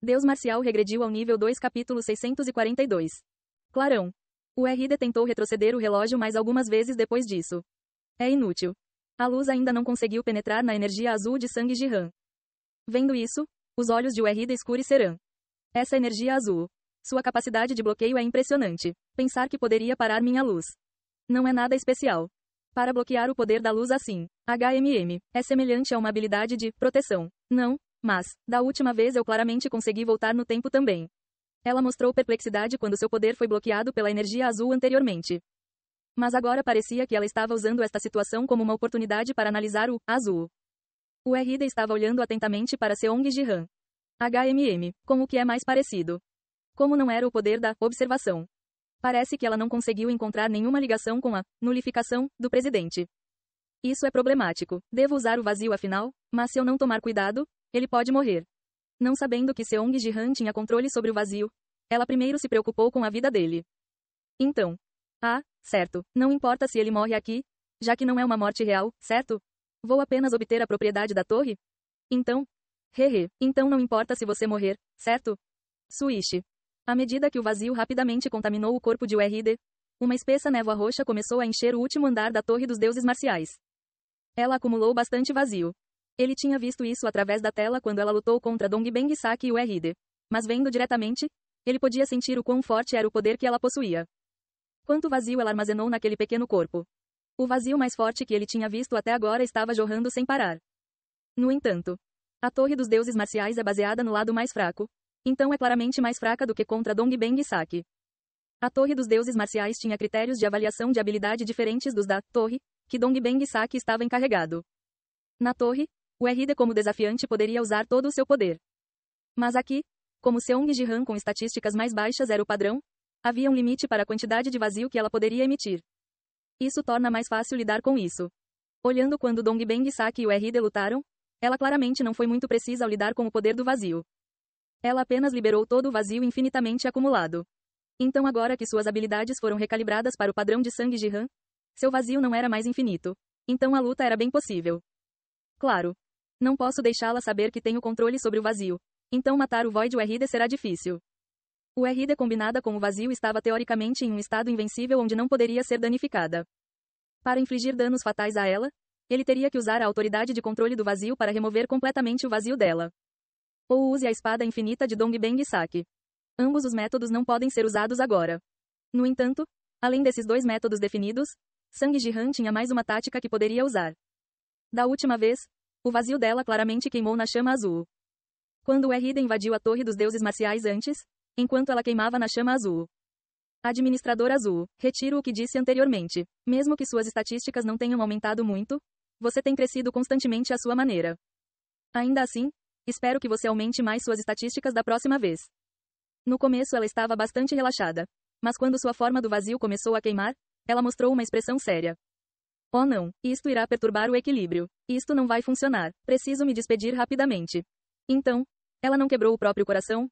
Deus marcial regrediu ao nível 2 capítulo 642. Clarão. O RD tentou retroceder o relógio mais algumas vezes depois disso. É inútil. A luz ainda não conseguiu penetrar na energia azul de sangue Jihan. Vendo isso, os olhos de URD escurecerão. Essa energia azul. Sua capacidade de bloqueio é impressionante. Pensar que poderia parar minha luz. Não é nada especial. Para bloquear o poder da luz assim, HMM, é semelhante a uma habilidade de proteção. Não, mas, da última vez eu claramente consegui voltar no tempo também. Ela mostrou perplexidade quando seu poder foi bloqueado pela energia azul anteriormente. Mas agora parecia que ela estava usando esta situação como uma oportunidade para analisar o azul. O RD estava olhando atentamente para Seong Jihan. HMM, com o que é mais parecido. Como não era o poder da observação. Parece que ela não conseguiu encontrar nenhuma ligação com a nulificação do presidente. Isso é problemático. Devo usar o vazio afinal, mas se eu não tomar cuidado, ele pode morrer. Não sabendo que Seong Jihan tinha controle sobre o vazio, ela primeiro se preocupou com a vida dele. Então. Certo, não importa se ele morre aqui, já que não é uma morte real, certo? Vou apenas obter a propriedade da torre? Então. Então não importa se você morrer, certo? Swish. À medida que o vazio rapidamente contaminou o corpo de URD, uma espessa névoa roxa começou a encher o último andar da Torre dos Deuses Marciais. Ela acumulou bastante vazio. Ele tinha visto isso através da tela quando ela lutou contra Dongbang Saki e URD. Mas vendo diretamente, ele podia sentir o quão forte era o poder que ela possuía. Quanto vazio ela armazenou naquele pequeno corpo. O vazio mais forte que ele tinha visto até agora estava jorrando sem parar. No entanto, a Torre dos Deuses Marciais é baseada no lado mais fraco, então é claramente mais fraca do que contra Dongbang Saki. A Torre dos Deuses Marciais tinha critérios de avaliação de habilidade diferentes dos da Torre, que Dongbang Saki estava encarregado. Na Torre, o RD como desafiante poderia usar todo o seu poder. Mas aqui, como Seong Jihan com estatísticas mais baixas era o padrão, havia um limite para a quantidade de vazio que ela poderia emitir. Isso torna mais fácil lidar com isso. Olhando quando Dongbang Saki e o RD lutaram, ela claramente não foi muito precisa ao lidar com o poder do vazio. Ela apenas liberou todo o vazio infinitamente acumulado. Então agora que suas habilidades foram recalibradas para o padrão de sangue Jihan, seu vazio não era mais infinito. Então a luta era bem possível. Claro. Não posso deixá-la saber que tenho controle sobre o vazio. Então matar o Void URD será difícil. O RD combinada com o vazio estava teoricamente em um estado invencível onde não poderia ser danificada. Para infligir danos fatais a ela, ele teria que usar a autoridade de controle do vazio para remover completamente o vazio dela. Ou use a espada infinita de Dongbang Saki. Ambos os métodos não podem ser usados agora. No entanto, além desses dois métodos definidos, Sang Jihan tinha mais uma tática que poderia usar. Da última vez, o vazio dela claramente queimou na chama azul. Quando o RD invadiu a Torre dos Deuses Marciais antes, enquanto ela queimava na chama azul. Administrador azul, retiro o que disse anteriormente. Mesmo que suas estatísticas não tenham aumentado muito, você tem crescido constantemente à sua maneira. Ainda assim, espero que você aumente mais suas estatísticas da próxima vez. No começo ela estava bastante relaxada. Mas quando sua forma do vazio começou a queimar, ela mostrou uma expressão séria. Oh não, isto irá perturbar o equilíbrio. Isto não vai funcionar. Preciso me despedir rapidamente. Então, ela não quebrou o próprio coração?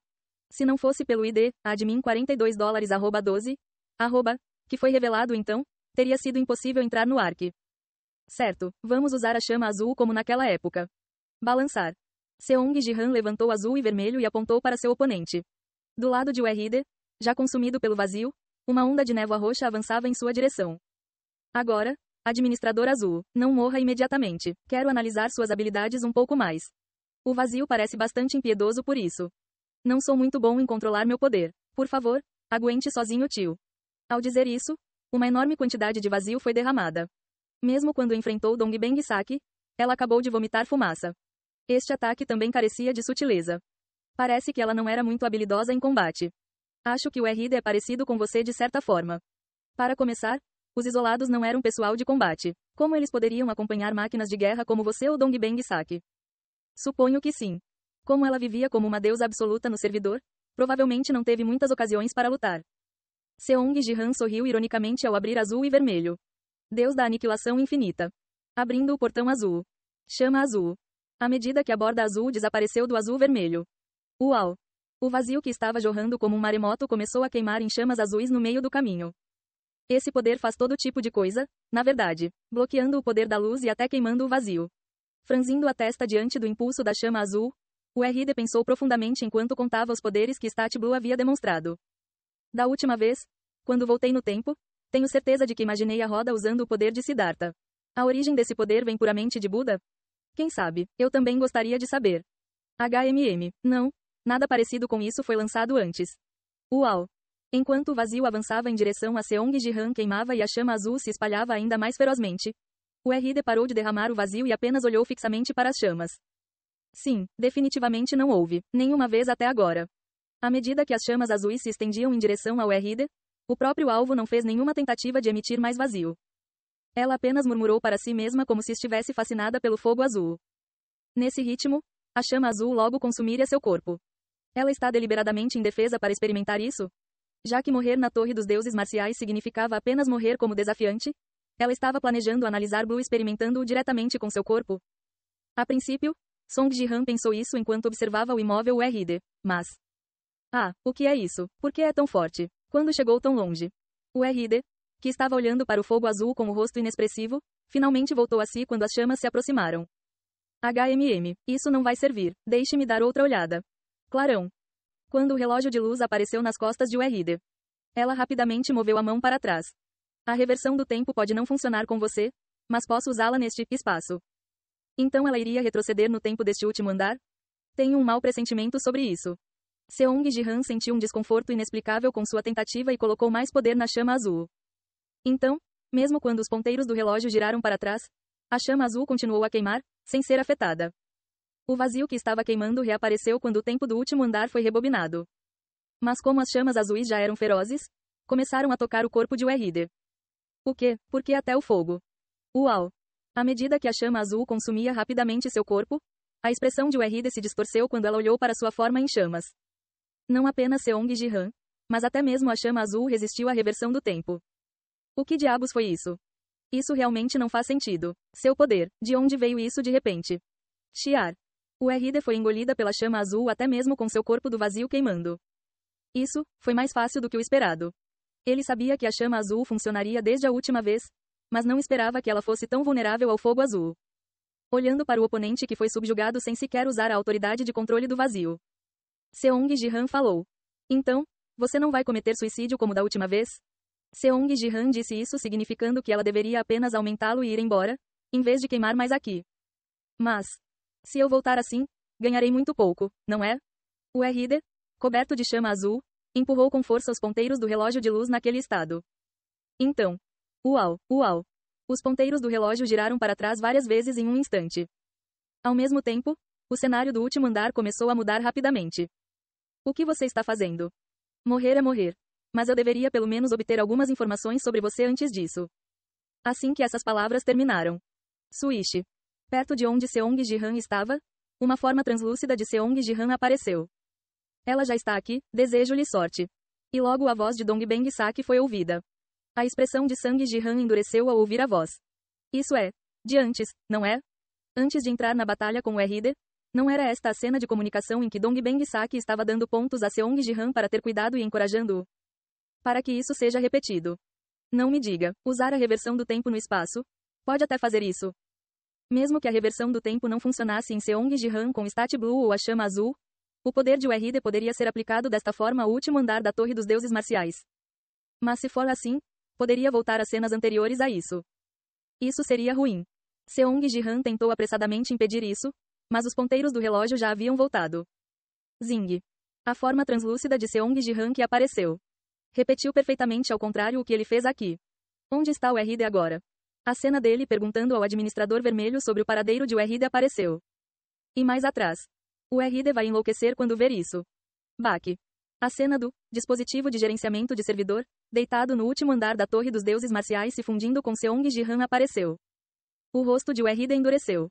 Se não fosse pelo ID, admin $42,12, que foi revelado então, teria sido impossível entrar no ARC. Certo, vamos usar a chama azul como naquela época. Balançar. Seong Jihan levantou azul e vermelho e apontou para seu oponente. Do lado de URD, já consumido pelo vazio, uma onda de névoa roxa avançava em sua direção. Agora, administrador azul, não morra imediatamente. Quero analisar suas habilidades um pouco mais. O vazio parece bastante impiedoso por isso. Não sou muito bom em controlar meu poder. Por favor, aguente sozinho, tio. Ao dizer isso, uma enorme quantidade de vazio foi derramada. Mesmo quando enfrentou Dongbang Saki, ela acabou de vomitar fumaça. Este ataque também carecia de sutileza. Parece que ela não era muito habilidosa em combate. Acho que o RD é parecido com você de certa forma. Para começar, os isolados não eram pessoal de combate. Como eles poderiam acompanhar máquinas de guerra como você ou Dongbang Saki? Suponho que sim. Como ela vivia como uma deusa absoluta no servidor, provavelmente não teve muitas ocasiões para lutar. Seong Jihan sorriu ironicamente ao abrir azul e vermelho. Deus da aniquilação infinita. Abrindo o portão azul. Chama azul. À medida que a borda azul desapareceu do azul vermelho. Uau! O vazio que estava jorrando como um maremoto começou a queimar em chamas azuis no meio do caminho. Esse poder faz todo tipo de coisa, na verdade, bloqueando o poder da luz e até queimando o vazio. Franzindo a testa diante do impulso da chama azul, O RD pensou profundamente enquanto contava os poderes que Stat Blue havia demonstrado. Da última vez, quando voltei no tempo, tenho certeza de que imaginei a roda usando o poder de Siddhartha. A origem desse poder vem puramente de Buda? Quem sabe, eu também gostaria de saber. Não, nada parecido com isso foi lançado antes. Uau! Enquanto o vazio avançava em direção a Seong Ji-han queimava e a chama azul se espalhava ainda mais ferozmente. O RD parou de derramar o vazio e apenas olhou fixamente para as chamas. Sim, definitivamente não houve, nenhuma vez até agora. À medida que as chamas azuis se estendiam em direção ao RD, o próprio alvo não fez nenhuma tentativa de emitir mais vazio. Ela apenas murmurou para si mesma como se estivesse fascinada pelo fogo azul. Nesse ritmo, a chama azul logo consumiria seu corpo. Ela está deliberadamente indefesa para experimentar isso? Já que morrer na Torre dos Deuses Marciais significava apenas morrer como desafiante, ela estava planejando analisar Blue experimentando-o diretamente com seu corpo. A princípio, Song Ji-han pensou isso enquanto observava o imóvel URD, mas... o que é isso? Por que é tão forte? Quando chegou tão longe? O RD, que estava olhando para o fogo azul com o rosto inexpressivo, finalmente voltou a si quando as chamas se aproximaram. Isso não vai servir, deixe-me dar outra olhada. Clarão. Quando o relógio de luz apareceu nas costas de URD. Ela rapidamente moveu a mão para trás. A reversão do tempo pode não funcionar com você, mas posso usá-la neste espaço. Então ela iria retroceder no tempo deste último andar? Tenho um mau pressentimento sobre isso. Seong Ji-han sentiu um desconforto inexplicável com sua tentativa e colocou mais poder na chama azul. Então, mesmo quando os ponteiros do relógio giraram para trás, a chama azul continuou a queimar, sem ser afetada. O vazio que estava queimando reapareceu quando o tempo do último andar foi rebobinado. Mas como as chamas azuis já eram ferozes, começaram a tocar o corpo de URD. O quê? Por que até o fogo? Uau! À medida que a chama azul consumia rapidamente seu corpo, a expressão de URD se distorceu quando ela olhou para sua forma em chamas. Não apenas Seong Ji-han, mas até mesmo a chama azul resistiu à reversão do tempo. O que diabos foi isso? Isso realmente não faz sentido. Seu poder, de onde veio isso de repente? Chiar. O RD foi engolida pela chama azul até mesmo com seu corpo do vazio queimando. Isso foi mais fácil do que o esperado. Ele sabia que a chama azul funcionaria desde a última vez, mas não esperava que ela fosse tão vulnerável ao fogo azul. Olhando para o oponente que foi subjugado sem sequer usar a autoridade de controle do vazio. Seong Ji-han falou. Então, você não vai cometer suicídio como da última vez? Seong Ji-han disse isso significando que ela deveria apenas aumentá-lo e ir embora, em vez de queimar mais aqui. Mas, se eu voltar assim, ganharei muito pouco, não é? O RD, coberto de chama azul, empurrou com força os ponteiros do relógio de luz naquele estado. Então, uau! Os ponteiros do relógio giraram para trás várias vezes em um instante. Ao mesmo tempo, o cenário do último andar começou a mudar rapidamente. O que você está fazendo? Morrer é morrer. Mas eu deveria pelo menos obter algumas informações sobre você antes disso. Assim que essas palavras terminaram. Suishi. Perto de onde Seong Ji-han estava, uma forma translúcida de Seong Ji-han apareceu. Ela já está aqui, desejo-lhe sorte. E logo a voz de Dongbang Saki foi ouvida. A expressão de Sang Ji-han endureceu ao ouvir a voz. Isso é, de antes, não é? Antes de entrar na batalha com o RD, não era esta a cena de comunicação em que Dongbang Saki estava dando pontos a Seong Ji-han para ter cuidado e encorajando-o? Para que isso seja repetido. Não me diga, usar a reversão do tempo no espaço? Pode até fazer isso. Mesmo que a reversão do tempo não funcionasse em Seong Ji-han com Stat Blue ou a chama azul, o poder de URD poderia ser aplicado desta forma ao último andar da Torre dos Deuses Marciais. Mas se for assim, poderia voltar às cenas anteriores a isso. Isso seria ruim. Seong Ji-han tentou apressadamente impedir isso, mas os ponteiros do relógio já haviam voltado. Zing. A forma translúcida de Seong Ji-han que apareceu. Repetiu perfeitamente ao contrário o que ele fez aqui. Onde está o RD agora? A cena dele perguntando ao administrador vermelho sobre o paradeiro de URD apareceu. E mais atrás. O RD vai enlouquecer quando ver isso. Baque. A cena do dispositivo de gerenciamento de servidor, deitado no último andar da Torre dos Deuses Marciais se fundindo com Seong Ji-han apareceu. O rosto de URD endureceu.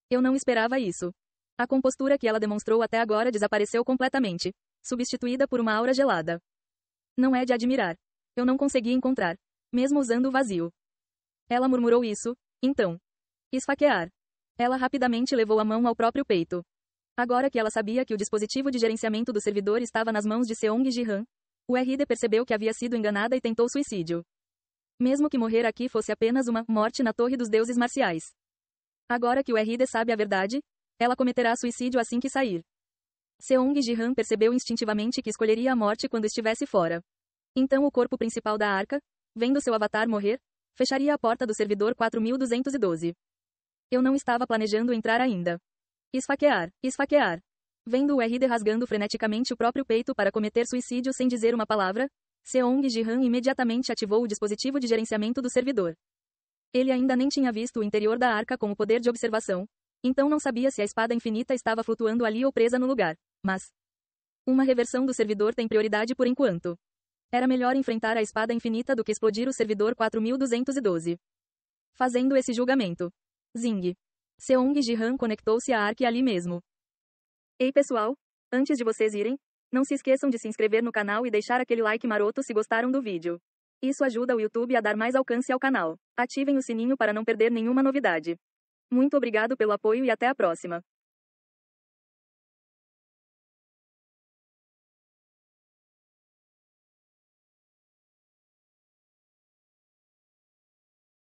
Eu não esperava isso. A compostura que ela demonstrou até agora desapareceu completamente, substituída por uma aura gelada. Não é de admirar. Eu não consegui encontrar, mesmo usando o vazio. Ela murmurou isso, então. Esfaquear. Ela rapidamente levou a mão ao próprio peito. Agora que ela sabia que o dispositivo de gerenciamento do servidor estava nas mãos de Seong Ji-han, o RD percebeu que havia sido enganada e tentou suicídio. Mesmo que morrer aqui fosse apenas uma morte na Torre dos Deuses Marciais. Agora que o RD sabe a verdade, ela cometerá suicídio assim que sair. Seong Ji-han percebeu instintivamente que escolheria a morte quando estivesse fora. Então o corpo principal da arca, vendo seu avatar morrer, fecharia a porta do servidor 4212. Eu não estava planejando entrar ainda. Esfaquear, esfaquear. Vendo o RD rasgando freneticamente o próprio peito para cometer suicídio sem dizer uma palavra, Seong Ji-han imediatamente ativou o dispositivo de gerenciamento do servidor. Ele ainda nem tinha visto o interior da arca com o poder de observação, então não sabia se a espada infinita estava flutuando ali ou presa no lugar. Mas uma reversão do servidor tem prioridade por enquanto. Era melhor enfrentar a espada infinita do que explodir o servidor 4212. Fazendo esse julgamento. Zing. Seong Ji-han conectou-se à arca ali mesmo. Ei pessoal, antes de vocês irem, não se esqueçam de se inscrever no canal e deixar aquele like maroto se gostaram do vídeo. Isso ajuda o YouTube a dar mais alcance ao canal. Ativem o sininho para não perder nenhuma novidade. Muito obrigado pelo apoio e até a próxima.